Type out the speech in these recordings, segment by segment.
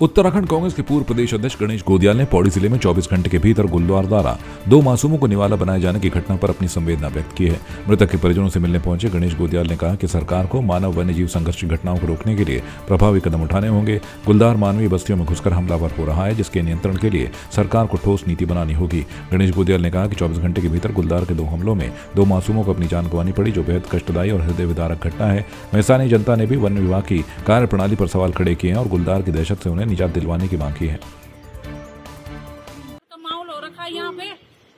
उत्तराखंड कांग्रेस के पूर्व प्रदेश अध्यक्ष गणेश गोदियाल ने पौड़ी जिले में 24 घंटे के भीतर गुलदार द्वारा 2 मासूमों को निवाला बनाए जाने की घटना पर अपनी संवेदना व्यक्त की है। मृतक के परिजनों से मिलने पहुंचे गणेश गोदियाल ने कहा कि सरकार को मानव वन्य जीव संघर्ष की घटनाओं को रोकने के लिए प्रभावी कदम उठाने होंगे। गुलदार मानवीय बस्तियों में घुसकर हमलावर हो रहा है, जिसके नियंत्रण के लिए सरकार को ठोस नीति बनानी होगी। गणेश गोदियाल ने कहा कि 24 घंटे के भीतर गुलदार के 2 हमलों में 2 मासूमों को अपनी जान गंवानी पड़ी, जो बेहद कष्टदायी और हृदय विदारक घटना है। वहीं स्थानीय जनता ने भी वन विभाग की कार्यप्रणाली पर सवाल खड़े किए हैं और गुलदार की दहशत से उन्हें निजात दिलवाने की मांग की है। माहौल हो रखा है यहाँ पे,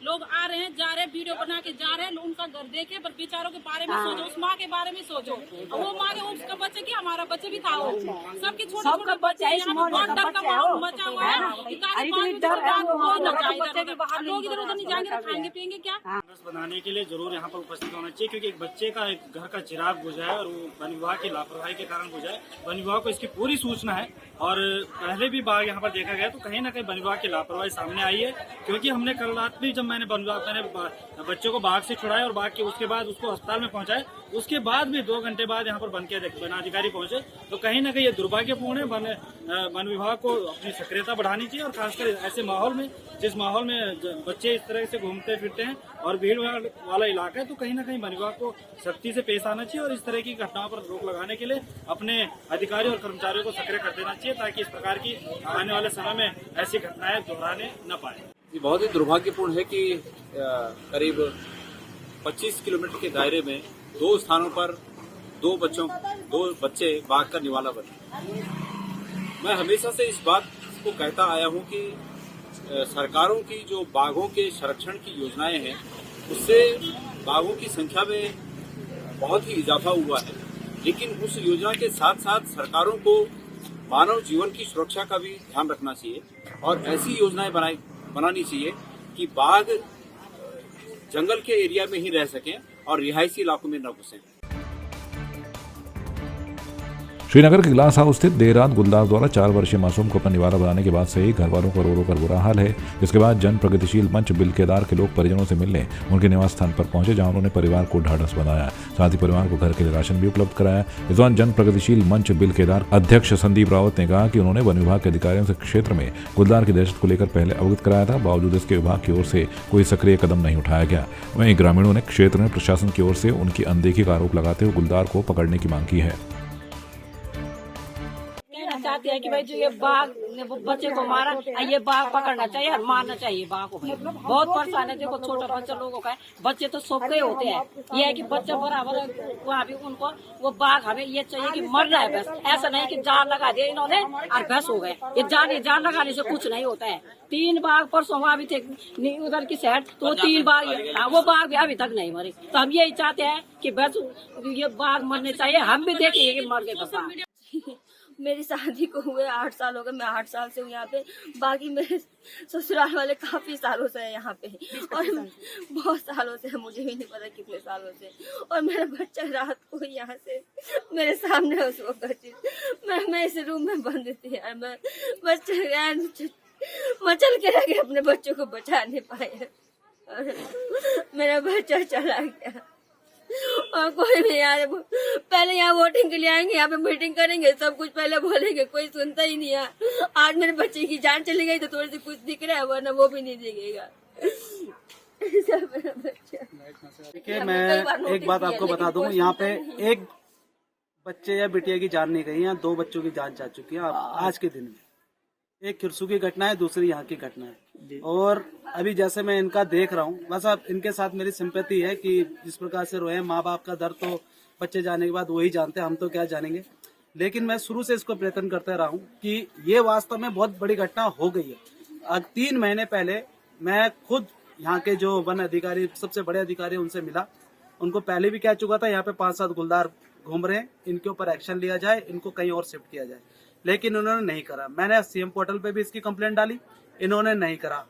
लोग आ रहे हैं, जा रहे हैं, वीडियो बना के जा रहे हैं, उनका घर देखे, पर बेचारों के बारे में सोचो, उस माँ के बारे में सोचो। वो माँ के उसका बच्चे की हमारा बच्चे भी था, वो सबके छोटे बच्चे बहुत डर का माहौल मचा हुआ है। लोग इधर उधर नहीं जाएंगे तो खाएंगे पियेंगे क्या? बनाने के लिए जरूर यहाँ पर उपस्थित होना चाहिए, क्योंकि एक बच्चे का एक घर का चिराग बुझा है और वो वन विभाग की लापरवाही के कारण बुझा है। वन विभाग को इसकी पूरी सूचना है और पहले भी बाघ यहाँ पर देखा गया, तो कहीं ना कहीं वन विभाग की लापरवाही सामने आई है। क्योंकि हमने कल रात भी जब मैंने बच्चों को बाघ से छुड़ाया और बाघ के उसके बाद उसको अस्पताल में पहुंचाया, उसके बाद भी 2 घंटे बाद यहाँ पर वनाधिकारी पहुंचे, तो कहीं ना कहीं ये दुर्भाग्यपूर्ण है। वन विभाग को अपनी सक्रियता बढ़ानी चाहिए और खासकर ऐसे माहौल में, जिस माहौल में बच्चे इस तरह से घूमते फिरते हैं और भीड़ वाला इलाका है, तो कहीं ना कहीं वन विभाग को सख्ती से पेश आना चाहिए और इस तरह की घटनाओं पर रोक लगाने के लिए अपने अधिकारी और कर्मचारियों को सक्रिय कर देना चाहिए, ताकि इस प्रकार की आने वाले समय में ऐसी घटनाएं दोहराने न पाए। ये बहुत ही दुर्भाग्यपूर्ण है कि करीब 25 किलोमीटर के दायरे में 2 स्थानों पर 2 बच्चे बाघ का निवाला बने। मैं हमेशा से इस बात को कहता आया हूं कि सरकारों की जो बाघों के संरक्षण की योजनाएं हैं, उससे बाघों की संख्या में बहुत ही इजाफा हुआ है, लेकिन उस योजना के साथ साथ सरकारों को मानव जीवन की सुरक्षा का भी ध्यान रखना चाहिए और ऐसी योजनाएं बनानी चाहिए कि बाघ जंगल के एरिया में ही रह सकें और रिहायशी इलाकों में न घुसें। श्रीनगर के ग्लास हाउस स्थित देर रात गुलदार द्वारा 4 वर्षीय मासूम को अपना निवाला बनाने के बाद से ही घर वालों का रो रो कर बुरा हाल है। इसके बाद जन प्रगतिशील मंच बिलकेदार के लोग परिजनों से मिलने उनके निवास स्थान पर पहुंचे, जहां उन्होंने परिवार को ढाढ़स बंधाया, साथ ही परिवार को घर के लिए राशन भी उपलब्ध कराया। इस दौरान जन प्रगतिशील मंच बिलकेदार अध्यक्ष संदीप रावत ने कहा कि उन्होंने वन विभाग के अधिकारियों से क्षेत्र में गुलदार की दहशत को लेकर पहले अवगत कराया था, बावजूद इसके विभाग की ओर से कोई सक्रिय कदम नहीं उठाया गया। वहीं ग्रामीणों ने क्षेत्र में प्रशासन की ओर से उनकी अनदेखी का आरोप लगाते हुए गुलदार को पकड़ने की मांग की है। चाहते हैं कि भाई जो ये बाघ ने बच्चे को मारा, ये बाघ पकड़ना चाहिए और मारना चाहिए बाघ को। भाई बहुत परेशान है, देखो छोटा बच्चा लोगों का है, बच्चे तो सबके होते हैं, ये है कि बच्चा बराबर वहाँ भी उनको वो बाघ हमें ये चाहिए कि मरना है बस। ऐसा नहीं कि जान लगा दिया इन्होंने और बस हो गए। ये जान लगाने से कुछ नहीं होता है। 3 बाघ परसों वहाँ भी थे उधर की साइड, तो 3 बाघ वो बाघ भी अभी तक नहीं मरे। तो हम यही चाहते हैं कि बस ये बाघ मरने चाहिए, हम भी देखेंगे कि मर गए बस। मेरी शादी को हुए 8 साल हो गए, मैं 8 साल से हूँ यहाँ पे। बाकी मेरे ससुराल वाले काफी सालों से है यहाँ पे और बहुत सालों से, मुझे भी नहीं पता कितने सालों से। और मेरा बच्चा रात को यहाँ से मेरे सामने उसको मैं इस रूम में बंद थी यार, मैं बच्चे मचल के रह गए, अपने बच्चों को बचा नहीं पाए और मेरा बच्चा चला गया और कोई नहीं यार। पहले यहाँ वोटिंग के लिए आएंगे, यहाँ पे मीटिंग करेंगे, सब कुछ पहले बोलेंगे, कोई सुनता ही नहीं है। आज मेरे बच्चे की जान चली गई तो थोड़ी सी कुछ दिख रहा है, वरना वो भी नहीं दिखेगा। देखिए, मैं एक बात आपको बता दूं, यहाँ पे एक बच्चे या बिटिया की जान नहीं गई, यहाँ 2 बच्चों की जान जा चुकी है आज के दिन में। एक खिरसू की घटना है, दूसरी यहाँ की घटना है। और अभी जैसे मैं इनका देख रहा हूँ, बस अब इनके साथ मेरी सिंपैथी है कि जिस प्रकार से रोए, माँ बाप का दर्द तो बच्चे जाने के बाद वही जानते हैं, हम तो क्या जानेंगे। लेकिन मैं शुरू से इसको प्रयत्न करता रहा हूँ कि ये वास्तव में बहुत बड़ी घटना हो गई है। 3 महीने पहले मैं खुद यहाँ के जो वन अधिकारी, सबसे बड़े अधिकारी, उनसे मिला। उनको पहले भी कह चुका था यहाँ पे 5-7 गुलदार घूम रहे हैं, इनके ऊपर एक्शन लिया जाए, इनको कहीं और शिफ्ट किया जाए, लेकिन उन्होंने नहीं करा। मैंने सीएम पोर्टल पे भी इसकी कंप्लेंट डाली, इन्होंने नहीं करा।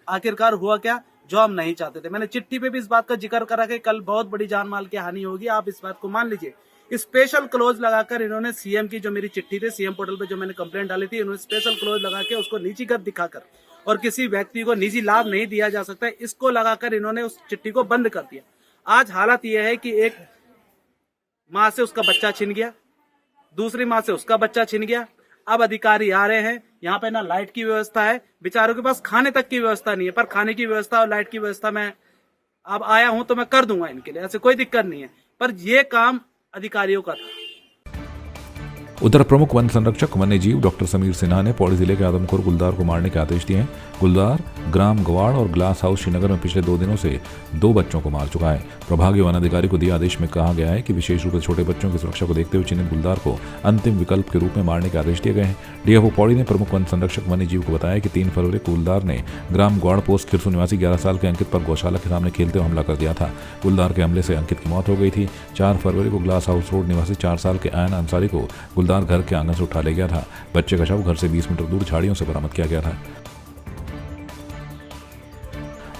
आखिरकार हुआ क्या, जो हम नहीं चाहते थे। मैंने चिट्ठी पे भी इस बात का जिक्र करा कि कल बहुत बड़ी जान माल की हानि होगी, आप इस बात को मान लीजिए। स्पेशल क्लोज लगाकर इन्होंने सीएम की जो मेरी चिट्ठी थी, सीएम पोर्टल पे जो मैंने कंप्लेंट डाली थी, इन्होंने स्पेशल क्लोज लगा के उसको नीचीकृत दिखाकर, और किसी व्यक्ति को निजी लाभ नहीं दिया जा सकता, इसको लगाकर इन्होंने उस चिट्ठी को बंद कर दिया। आज हालत यह है कि एक माँ से उसका बच्चा छिन गया, दूसरी माँ से उसका बच्चा छिन गया, अब अधिकारी आ रहे हैं, यहाँ पे ना लाइट की व्यवस्था है, बेचारों के पास खाने तक की व्यवस्था नहीं है, पर खाने की व्यवस्था और लाइट की व्यवस्था मैं अब आया हूं तो मैं कर दूंगा इनके लिए, ऐसे कोई दिक्कत नहीं है, पर ये काम अधिकारियों का था। उधर प्रमुख वन संरक्षक वन्य जीव डॉक्टर समीर सिन्हा ने पौड़ी जिले के आदमखोर गुलदार को मारने के आदेश दिए हैं। गुलदार ग्राम गवाड़ और ग्लास हाउस श्रीनगर में पिछले 2 दिनों से 2 बच्चों को मार चुका है। प्रभागीय वन अधिकारी को दिए आदेश में कहा गया है कि विशेष रूप से छोटे बच्चों की सुरक्षा को देखते हुए चिन्हित गुलदार को अंतिम विकल्प के रूप में मारने के आदेश दिए गए हैं। डीएफओ पौड़ी ने प्रमुख वन संरक्षक वन्य जीव को बताया कि 3 फरवरी को गुलदार ने ग्राम गवाड़ पोस्ट खिरसू निवासी 11 साल के अंकित पर गौशाला के सामने खेलते हुए हमला कर दिया था। गुलदार के हमले से अंकित की मौत हो गई थी। 4 फरवरी को ग्लास हाउस रोड निवासी 4 साल के आयन अंसारी को गुलदार घर के आंगन से उठा ले गया था। बच्चे का शव घर से 20 मीटर दूर झाड़ियों से बरामद किया गया था।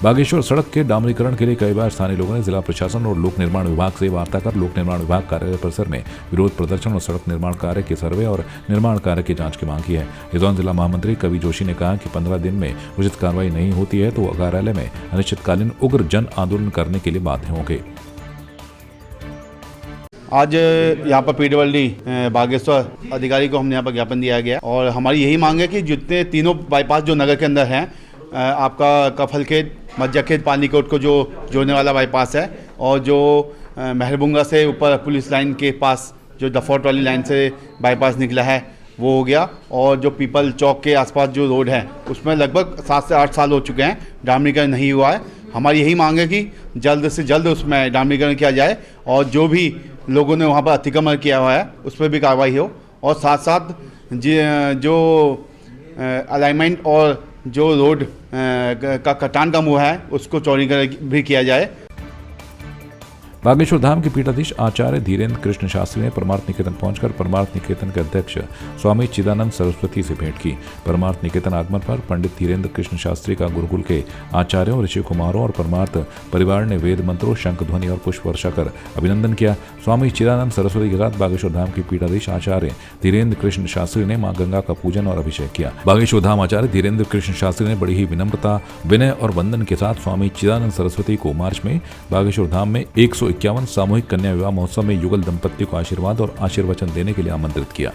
बागेश्वर सड़क के डामरीकरण के लिए कई बार स्थानीय लोगों ने जिला प्रशासन और लोक निर्माण विभाग से वार्ता कर लोक निर्माण विभाग कार्यालय परिसर में विरोध प्रदर्शन और सड़क निर्माण कार्य के सर्वे और निर्माण कार्य की जांच की मांग की है। इस दौरान जिला महामंत्री कवि जोशी ने कहा कि 15 दिन में उचित कार्रवाई नहीं होती है तो कार्यालय में अनिश्चितकालीन उग्र जन आंदोलन करने के लिए बाध्य होंगे। आज यहाँ पर पीडब्ल्यूडी बागेश्वर अधिकारी को हमने यहाँ पर ज्ञापन दिया गया और हमारी यही मांग है कि जितने तीनों बाईपास जो नगर के अंदर हैं, आपका कफलखेत, मज्जाखेत, पानीकोट को जो जोड़ने वाला बाईपास है और जो मेहरबुंगा से ऊपर पुलिस लाइन के पास जो दफौट वाली लाइन से बाईपास निकला है वो हो गया, और जो पीपल चौक के आसपास जो रोड है उसमें लगभग 7 से 8 साल हो चुके हैं, डामरीकरण नहीं हुआ है। हमारी यही मांग है कि जल्द से जल्द उसमें डामरीकरण किया जाए और जो भी लोगों ने वहाँ पर अतिक्रमण किया हुआ है उस पर भी कार्रवाई हो, और साथ साथ जो अलाइनमेंट और जो रोड का कटान कम हुआ है उसको चौड़ीकरण भी किया जाए। बागेश्वर धाम के पीठाधीश आचार्य धीरेन्द्र कृष्ण शास्त्री ने परमार्थ निकेतन पहुंचकर परमार्थ निकेतन के अध्यक्ष स्वामी चिदानंद सरस्वती से भेंट की। परमार्थ निकेतन आगमन पर पंडित धीरेन्द्र कृष्ण शास्त्री का गुरुकुल के आचार्यों, ऋषि कुमारों और परमार्थ परिवार ने वेद मंत्रों, शंख ध्वनि और पुष्प वर्षा कर अभिनंदन किया। स्वामी चिदानंद सरस्वती के साथ बागेश्वर धाम के पीठाधीश आचार्य धीरेन्द्र कृष्ण शास्त्री ने मां गंगा का पूजन और अभिषेक किया। बागेश्वर धाम आचार्य धीरेन्द्र कृष्ण शास्त्री ने बड़ी ही विनम्रता, विनय और वंदन के साथ स्वामी चिदानंद सरस्वती को मार्च में बागेश्वर धाम में 151 सामूहिक कन्या विवाह महोत्सव में युगल दंपति को आशीर्वाद और आशीर्वचन देने के लिए आमंत्रित किया।